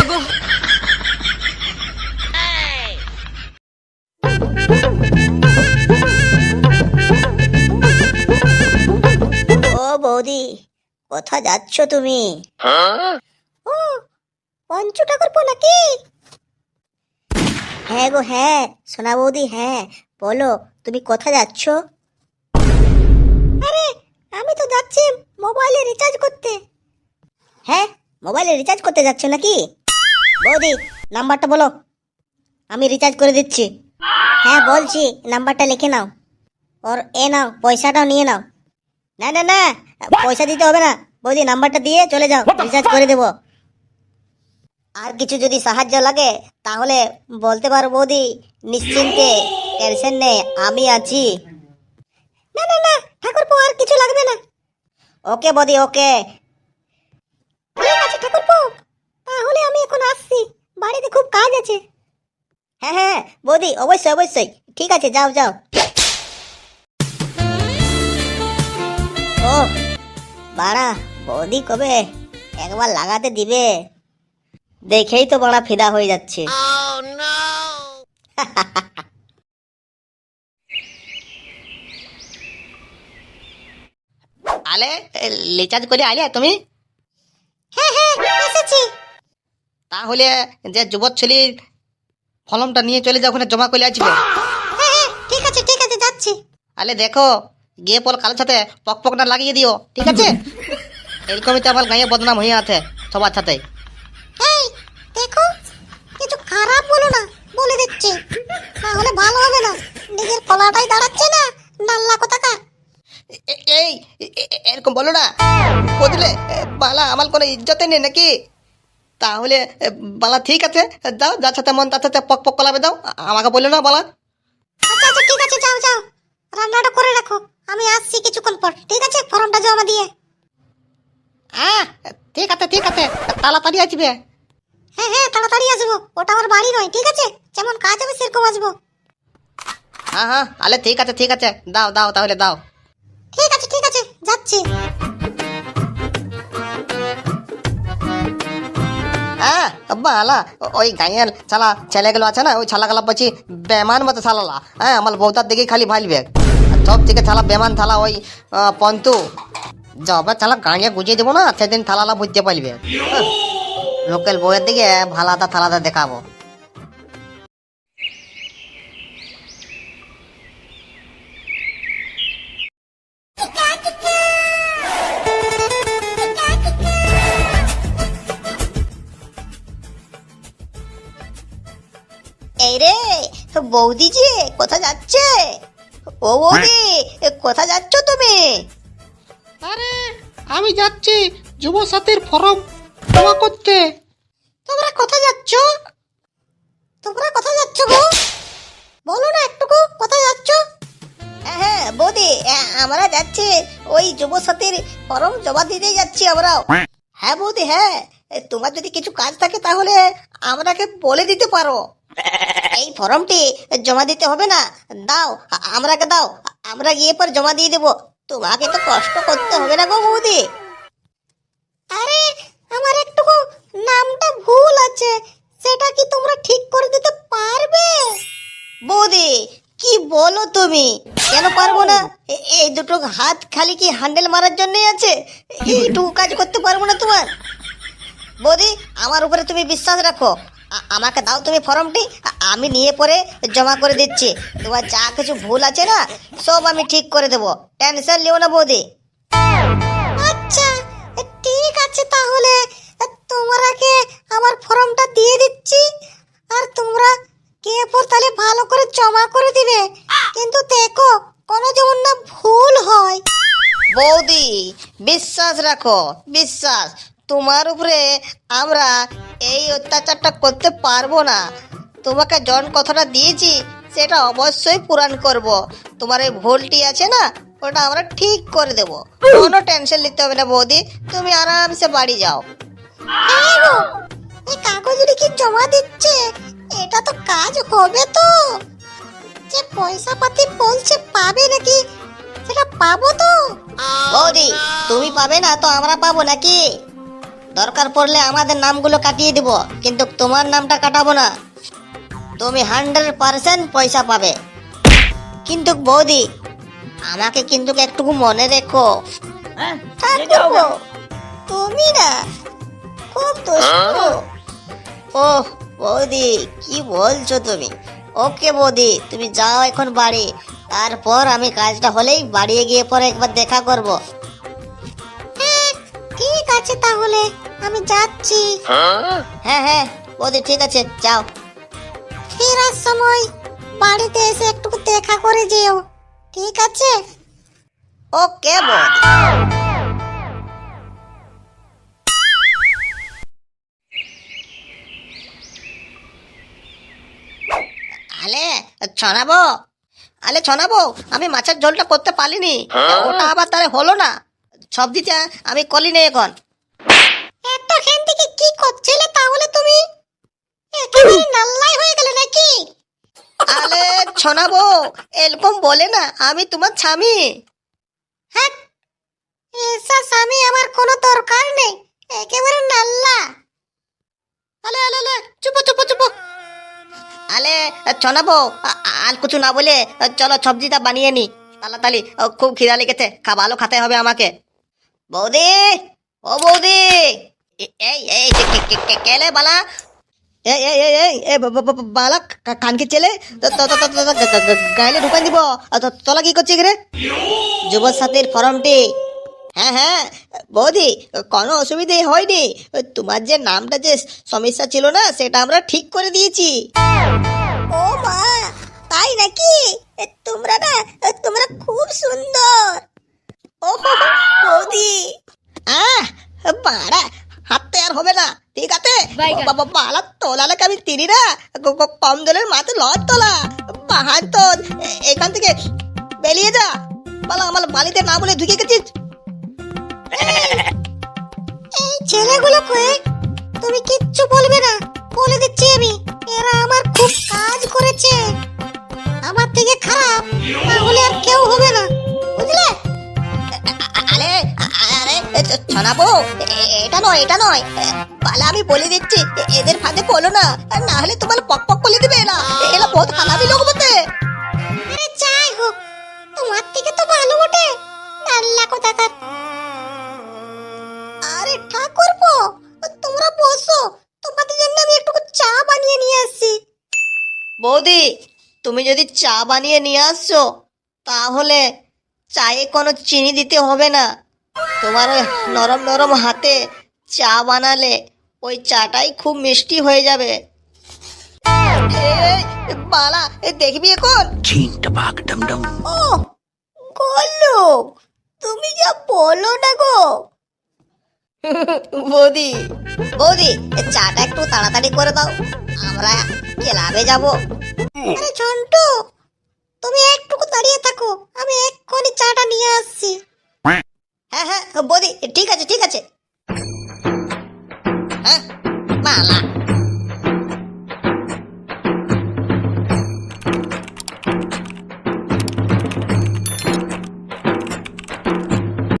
গো। ও বৌদি, কোথা যাচ্ছ তুমি? ও পঞ্চু ঠাকুরপো নাকি? হ্যাঁ গো হ্যাঁ, সোনা বৌদি হ্যাঁ, বলো তুমি কোথা যাচ্ছ? আরে আমি তো যাচ্ছি মোবাইলে রিচার্জ করতে। হ্যাঁ, মোবাইলে রিচার্জ করতে যাচ্ছ নাকি? বৌদি নাম্বারটা বলো, আমি রিচার্জ করে দিচ্ছি। হ্যাঁ বলছি, নাম্বারটা লিখে নাও। ওর এ নাও, পয়সাটাও নিয়ে নাও। না না না, পয়সা দিতে হবে না বৌদি, নাম্বারটা দিয়ে চলে যাও, রিচার্জ করে দেবো। আর কিছু যদি সাহায্য লাগে তাহলে বলতে পারো বৌদি, নিশ্চিন্তে, টেনশন নেই, আমি আছি। না না না ঠাকুরপো, আর কিছু লাগবে না। ওকে বৌদি ওকে। ঠিক আছে ঠাকুরপো, তাহলে আমি এখন আসছি, বাড়িতে খুব কাজ আছে। হ্যাঁ হ্যাঁ বৌদি, অবশ্যই অবশ্যই, ঠিক আছে যাও যাও। ও বাড়া, বৌদি কবে একবার লাগাতে দিবে, দেখেই তো বড়া ফিদা হয়ে যাচ্ছে। আলে রিচার্জ করে আলে তুমি? হ্যাঁ হ্যাঁ এসেছি। তাহলে যে যুবক ছেলের ফর্মটা নিয়ে চলে যাও, ওখানে জমা করে আসবে। হ্যাঁ হ্যাঁ ঠিক আছে যাচ্ছি। আলে দেখো, গিয়ে পর কারোর সাথে পক পক না লাগিয়ে দিও, ঠিক আছে? এরকমই তো আমার গায়ে বদনাম হয়ে আছে সবার সাথে। এই দেখো, কিছু খারাপ বলো না, বলে দিচ্ছি, না হলে ভালো হবে না। নিজের কলাটাই দাঁড়াচ্ছে না, নাল্লা কোথাকার। এই এরকম বলো না, বুঝলে? বালা আমার কোনো ইজ্জতে নেই নাকি? তাহলে বালা ঠিক আছে, যাও, যার সাথে মন তার সাথে পক পক কলাবে দাও, আমাকে বললো না বালা। আচ্ছা আচ্ছা ঠিক আছে, যাও যাও, রান্নাটা করে রাখো, আমি আসছি কিছুক্ষণ পর, ঠিক আছে? ফর্মটা জমা দিয়ে। ঠিক আছে ঠিক আছে, তাড়াতাড়ি আসবে। হ্যাঁ হ্যাঁ তাড়াতাড়ি আসবো, ওটা আমার বাড়ি নয়, ঠিক আছে? যেমন কাজ হবে সেরকম আসবো। হ্যাঁ হ্যাঁ, আলে ঠিক আছে ঠিক আছে, দাও দাও তাহলে দাও। ঠিক আছে যাচ্ছি। হ্যাঁ বালা, ওই গাঁয়ের ছালা ছেলেগুলো আছে না, ওই ছালাগুলো বলছি বেমান মতো ছালালা। হ্যাঁ, আমার বউতার দিকে খালি ভাইলবে, সব থেকে ছালা বেমান থালা ওই পন্তু। যবে ছালা গাঁয়ে গুজিয়ে দেবো না, সেদিন থালালা বুঝতে পারবে। লোকাল বউয়ের দিকে ভালাটা থালাটা দেখাবো। এই রে বৌদি যে কোথা যাচ্ছে? ও বৌদি, কোথা যাচ্ছ তুমি? আরে আমি যাচ্ছি যুব সাথীর ফর্ম জমা করতে। তোমরা কোথায় যাচ্ছ? তোমরা কোথায় যাচ্ছ গো? বলো না একটুকু, কোথায় যাচ্ছ? হ্যাঁ বৌদি, আমরা যাচ্ছি ওই যুবসাথীর ফর্ম জমা দিতে যাচ্ছি আমরাও। হ্যাঁ বৌদি হ্যাঁ, তোমার যদি কিছু কাজ থাকে তাহলে আমাকে বলে দিতে পারো। এই ফর্মটি জমা দিতে হবে না, দাও আমরাকে দাও, আমরা গিয়ে পর জমা দিয়ে দেবো, তোমাকে তো কষ্ট করতে হবে না গো বৌদি। আরে আমার একটুকু নামটা ভুল আছে, সেটা কি তোমরা ঠিক করে দিতে পারবে? বৌদি কি বলো তুমি, কেন পারবো না? এই দুটো হাত খালি কি হ্যান্ডেল মারার জন্যই আছে? এইটুকু কাজ করতে পারবো না তোমার? বৌদি আমার উপরে তুমি বিশ্বাস রাখো, আমাকে দাও তুমি ফর্মটি, আমি নিয়ে পরে জমা করে দিচ্ছি। তোমার যা কিছু ভুল আছে না, সব আমি ঠিক করে দেবো, টেনশন লিও না বৌদি। আচ্ছা ঠিক আছে, তাহলে তোমাকে আমার ফর্মটা দিয়ে দিচ্ছি, আর তোমরা কে পর তাহলে ভালো করে জমা করে দিবে, কিন্তু দেখো কোনো যেমন না ভুল হয়। বৌদি বিশ্বাস রাখো, বিশ্বাস, তোমার উপরে আমরা এই অত্যাচারটা করতে পারবো না। তোমাকে জন কথাটা দিয়েছি সেটা অবশ্যই পূরণ করব। তোমার এই ভুলটি আছে না, ওটা আমরা ঠিক করে দেব, কোনো টেনশন নিতে হবে না বৌদি, তুমি আরামসে বাড়ি যাও। এই কাগজে কি জমা দিচ্ছে, এটা তো কাজ হবে তো? যে পয়সা পাতি বলছে পাবে নাকি, সেটা পাবো তো? বৌদি তুমি পাবে না তো আমরা পাবো নাকি? দরকার পড়লে আমাদের নামগুলো কাটিয়ে দিব, কিন্তু তোমার নামটা কাটাবো না। তুমি 100% পয়সা পাবে। কিন্তু বৌদি, আমাকে কিন্তু একটু মনে রেখো। ঠাকুরপো, তুমি না খুব দুষ্টু। ওহ বৌদি, কি বলছো তুমি? ওকে বৌদি, তুমি যাও এখন বাড়ি, তারপর আমি কাজটা হলেই বাড়ি গিয়ে পরে একবার দেখা করব। ঠিক আছে, তাহলে আমি যাচ্ছি। হ্যাঁ হ্যাঁ বৌদি, ঠিক আছে, যাও। ফেরার সময় বাড়িতে এসে একটু দেখা করে যেও, ঠিক আছে? ওকে বৌদি। আলে ছনাবো, আলে ছনাবো, আমি মাছের ঝোলটা করতে পারিনি, ওটা আবার তাহলে হলো না। সবজিটা আমি করি নেই এখন। এতক্ষণ থেকে কি করছিলে তাহলে তুমি? একেবারে নাল্লাই হয়ে গেলে নাকি? আলে ছনাবো, এরকম বলে না, আমি তোমার স্বামী। হ্যাঁ, এসা স্বামী আমার কোনো দরকার নেই, একেবারে নাল্লা। আলে আলে আলে, চুপ চুপ চুপ। আলে ছনাবো, আর কিছু না বলে চলো সবজিটা বানিয়ে নি তাড়াতাড়ি, খুব খিদা লেগেছে, ভালো খেতে হবে আমাকে। বৌদি, ও বৌদি, এই এই কেলে বালা, এই এই এই এই এই বালা কানকে ছেলে, গাইলে ঢুকাই দিব। তোলা কি করছিস রে? যুব সাথীর ফর্মটি। হ্যাঁ হ্যাঁ বৌদি, কোনো অসুবিধে হয়নি, তোমার যে নামটা যে সমস্যা ছিল না, সেটা আমরা ঠিক করে দিয়েছি। ও মা, তাই নাকি? তোমরা না, তোমরা খুব সুন্দর। ও বৌদি, বাড়া হাতে আর হবে না, ঠিক আছে? বাবা বালা তোলালে আমি তিরি না, কম জলের মাথা লজ তোলা। পাহাড় তো এখান থেকে বেরিয়ে যা, বলো আমার বাড়িতে না বলে ঢুকে গেছিস। এই ছেলেগুলো কয়ে তুমি কিচ্ছু বলবে না, বলে দিচ্ছি আমি, এরা আমার খুব কাজ করেছে। আমার থেকে খারাপ তাহলে আর কেউ হবে না, বুঝলে? আরে আরে ছনাবো, এটা নয়, এটা নয়, পালা আমি বলে দিচ্ছি, এদের ফাঁদে পড়ো না, না হলে তোমার পক পক বলে দিবে। এরা এরা বহুত খারাপই লোক বটে। আরে যাই হোক, তোমার থেকে তো ভালো বটে, আল্লাহ কোথাকার। আরে ঠাকুরপো, তোমরা বসো, তোমাদের জন্য আমি একটু চা বানিয়ে নিয়ে আসছি। বৌদি, তুমি যদি চা বানিয়ে নিয়ে আসছো, তাহলে চায়ে কোনো চিনি দিতে হবে না। তোমার ওই নরম নরম হাতে চা বানালে ওই চাটাই খুব মিষ্টি হয়ে যাবে। বালা, দেখবি এখন? ও গোল্লু, তুমি যা বলো না গো। বৌদি, বৌদি, চাটা একটু তাড়াতাড়ি করে দাও, আমরা ক্লাবে যাব। আরে ঝন্টু, তুমি একটু দাঁড়িয়ে থাকো, আমি এক্ষুনি চাটা নিয়ে আসছি। হ্যাঁ হ্যাঁ বৌদি, ঠিক আছে ঠিক আছে। হ্যাঁ বালা,